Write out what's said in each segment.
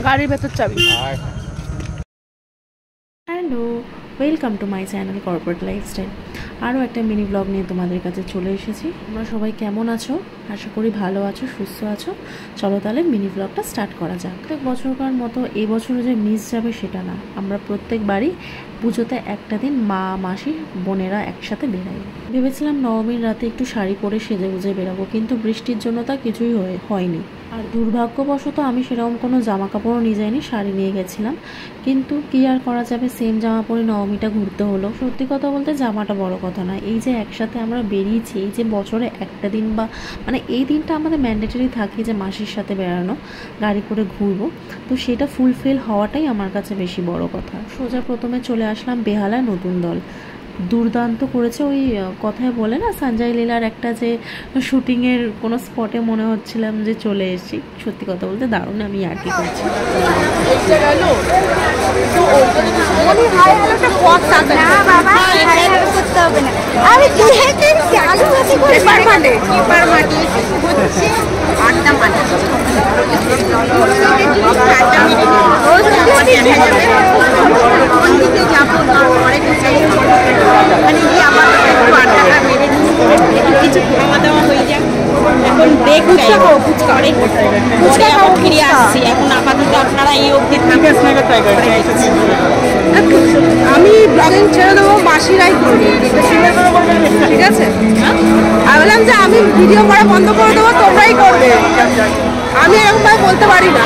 গাড়ির ভেতর চাবি। Hello, welcome to my channel corporate lifestyle. আরও একটা মিনি ব্লগ নিয়ে তোমাদের কাছে চলে এসেছি। তোমরা সবাই কেমন আছো? আশা করি ভালো আছো, সুস্থ আছো। চলো তাহলে মিনি ব্লগটা স্টার্ট করা যাক। প্রত্যেক বছরকার মতো এবছরও যে মিস যাবে সেটা না, আমরা প্রত্যেকবারই পুজোতে একটা দিন মা মাসি বোনেরা একসাথে বেরাই। ভেবেছিলাম নবমীর রাতে একটু শাড়ি পরে সেজে গুজে বেরাবো, কিন্তু বৃষ্টির জন্য তা কিছুই হয়নি। আর দুর্ভাগ্যবশত আমি সেরকম কোনো জামা কাপড়ও নিয়ে যাইনি, শাড়ি নিয়ে গেছিলাম। কিন্তু কি আর করা যাবে, সেম জামা পরে নবমীটা ঘুরতে হলো। সত্যি কথা বলতে জামাটা বড় কথা না, এই যে একসাথে আমরা বেরিয়েছি, এই যে বছরে একটা দিন বা মানে এই দিনটা আমাদের ম্যান্ডেটরি থাকে যে মাসির সাথে বেড়ানো, গাড়ি করে ঘুরবো, তো সেটা ফুলফিল হওয়াটাই আমার কাছে বেশি বড় কথা। সোজা প্রথমে চলে আসলাম বেহালায় নতুন দল। দুর্দান্ত করেছে, ওই কথায় বলে না সঞ্জয় লীলার একটা যে শুটিংয়ের কোনো স্পটে মনে হচ্ছিলাম যে চলে এসেছি। সত্যি কথা বলতে দারুণ, আমি আর কি করছি। কিছু খাওয়া দাওয়া হয়ে যাক, এখন ব্রেক ফিরে আসছি। এখন আপাতত আপনারা এই অবধি আমি ব্লগিং ছেড়ে দেবো, মাসিরাই করবে, ঠিক আছে? আমি বললাম যে আমি ভিডিও করা বন্ধ করে দেবো, তোমরাই করবে। আমি এরকম বলতে পারি না।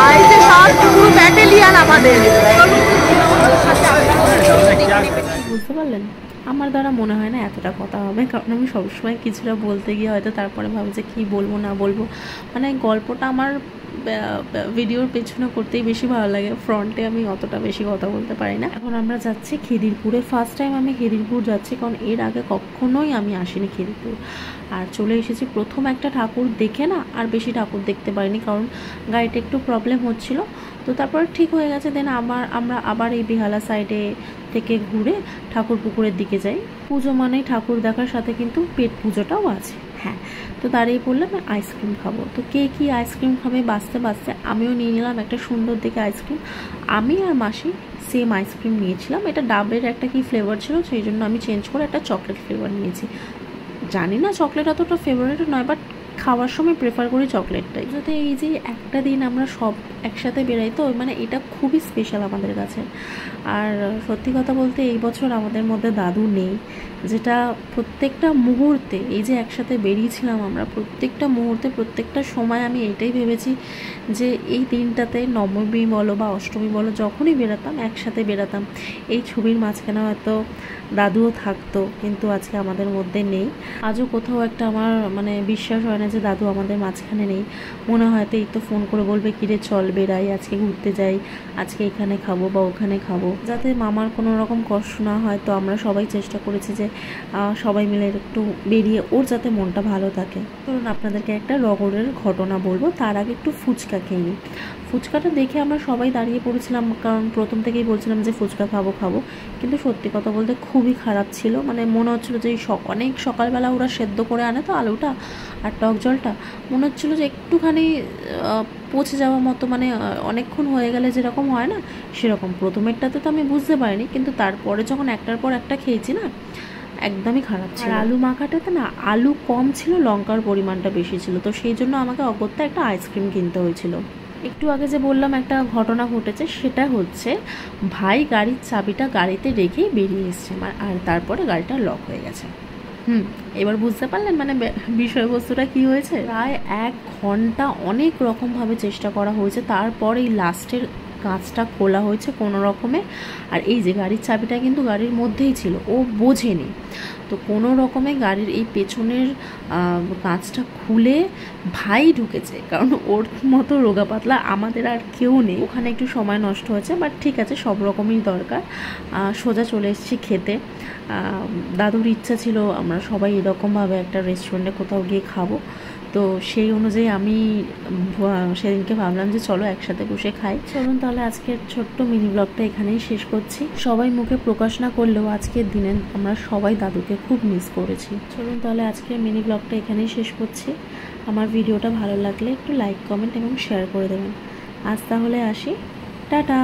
আর এই যে সব পুরো ব্যাটালিয়ান আমাদের। বুঝতে পারলেন, আমার দ্বারা মনে হয় না এতটা কথা হবে, কারণ আমি সবসময় কিছুটা বলতে গিয়ে হয়তো তারপরে ভাবি যে কী বলবো না বলবো। মানে গল্পটা আমার ভিডিওর পেছনে করতেই বেশি ভালো লাগে, ফ্রন্টে আমি অতটা বেশি কথা বলতে পারি না। এখন আমরা যাচ্ছি খিদিরপুরে। ফার্স্ট টাইম আমি খিদিরপুর যাচ্ছি, কারণ এর আগে কখনোই আমি আসিনি খিদিরপুর। আর চলে এসেছি প্রথম একটা ঠাকুর দেখে না, আর বেশি ঠাকুর দেখতে পারিনি, কারণ গাড়িটা একটু প্রবলেম হচ্ছিল। তো তারপর ঠিক হয়ে গেছে। দেন আমরা আবার এই বেহালা সাইডে থেকে ঘুরে ঠাকুর পুকুরের দিকে যাই। পুজো মানেই ঠাকুর দেখার সাথে কিন্তু পেট পুজোটাও আছে। হ্যাঁ, তো দাঁড়িয়ে পড়লাম আইসক্রিম খাবো। তো কে কী আইসক্রিম খাবে বাঁচতে বাঁচতে আমিও নিয়ে নিলাম একটা সুন্দর দেখে আইসক্রিম। আমি আর মাসি সেম আইসক্রিম নিয়েছিলাম। এটা ডাবের একটা কি ফ্লেভার ছিল, সেই জন্য আমি চেঞ্জ করে একটা চকলেট ফ্লেভার নিয়েছি। জানি না চকলেট অতটা ফেভারিট নয়, বাট খাওয়ার সময় প্রেফার করি চকলেটটাই। যাতে এই যে একটা দিন আমরা সব একসাথে বেরাই, তো মানে এটা খুবই স্পেশাল আমাদের কাছে। আর সত্যি কথা বলতে এই বছর আমাদের মধ্যে দাদু নেই, যেটা প্রত্যেকটা মুহূর্তে এই যে একসাথে বেরিয়েছিলাম আমরা, প্রত্যেকটা মুহূর্তে প্রত্যেকটা সময় আমি এটাই ভেবেছি যে এই দিনটাতে নবমী বলো বা অষ্টমী বলো, যখনই বেরাতাম একসাথে বেরাতাম। এই ছবির মাঝখানে হয়তো দাদুও থাকতো, কিন্তু আজকে আমাদের মধ্যে নেই। আজও কোথাও একটা আমার মানে বিশ্বাস হয় না যে দাদু আমাদের মাঝখানে নেই। মনে হয় তো এই তো ফোন করে বলবে কিরে চল বেরাই, আজকে ঘুরতে যাই, আজকে এখানে খাবো বা ওখানে খাবো, যাতে মামার কোনো রকম কষ্ট না হয়। তো আমরা সবাই চেষ্টা করেছি যে সবাই মিলে একটু বেরিয়ে ওর যাতে মনটা ভালো থাকে। ধরুন আপনাদেরকে একটা রগরের ঘটনা বলবো, তার আগে একটু ফুচকা খেয়ে নিই। ফুচকাটা দেখে আমরা সবাই দাঁড়িয়ে পড়েছিলাম, কারণ প্রথম থেকেই বলছিলাম যে ফুচকা খাবো, কিন্তু সত্যি কথা বলতে খুবই খারাপ ছিল। মানে মনে হচ্ছিলো যে অনেক সকালবেলা ওরা সেদ্ধ করে আনে তো আলুটা আর টক জলটা, মনে হচ্ছিলো যে একটুখানি পচে যাওয়ার মতো, মানে অনেকক্ষণ হয়ে গেলে যেরকম হয় না সেরকম। প্রথমেরটাতে তো আমি বুঝতে পারিনি, কিন্তু তারপরে যখন একটার পর একটা খেয়েছি না, একদমই খারাপ ছিল। আলু মাখাটাতে না আলু কম ছিল, লঙ্কার পরিমাণটা বেশি ছিল, তো সেই জন্য আমাকে অগত্যা একটা আইসক্রিম কিনতে হয়েছিল। একটু আগে যে বললাম একটা ঘটনা ঘটেছে, সেটা হচ্ছে ভাই গাড়ির চাবিটা গাড়িতে রেখেই বেরিয়ে এসছে, আর তারপরে গাড়িটা লক হয়ে গেছে। এবার বুঝতে পারলেন মানে বিষয়বস্তুটা কি হয়েছে। প্রায় 1 ঘন্টা অনেক রকমভাবে চেষ্টা করা হয়েছে, তারপর এই লাস্টের কাঁচটা খোলা হয়েছে কোনো রকমে। আর এই যে গাড়ির চাবিটা কিন্তু গাড়ির মধ্যেই ছিল, ও বোঝেনি, তো কোনো রকমে গাড়ির এই পেছনের কাঁচটা খুলে ভাই ঢুকেছে, কারণ ওর মতো রোগা পাতলা আমাদের আর কেউ নেই। ওখানে একটু সময় নষ্ট হয়েছে, বাট ঠিক আছে, সব রকমই দরকার। সোজা চলে এসেছি খেতে। দাদুর ইচ্ছা ছিল আমরা সবাই এরকমভাবে একটা রেস্টুরেন্টে কোথাও গিয়ে খাবো, তো সেই অনুযায়ী আমি সেদিনকে ভাবলাম যে চলো একসাথে বসে খাই। চলুন তাহলে আজকের ছোট্ট মিনি ব্লগটা এখানেই শেষ করছি। সবাই মুখে প্রকাশ না করলেও আজকের দিনে আমরা সবাই দাদুকে খুব মিস করেছি। চলুন তাহলে আজকের মিনি ব্লগটা এখানেই শেষ করছি। আমার ভিডিওটা ভালো লাগলে একটু লাইক, কমেন্ট এবং শেয়ার করে দেবেন। আজ তাহলে আসি, টাটা।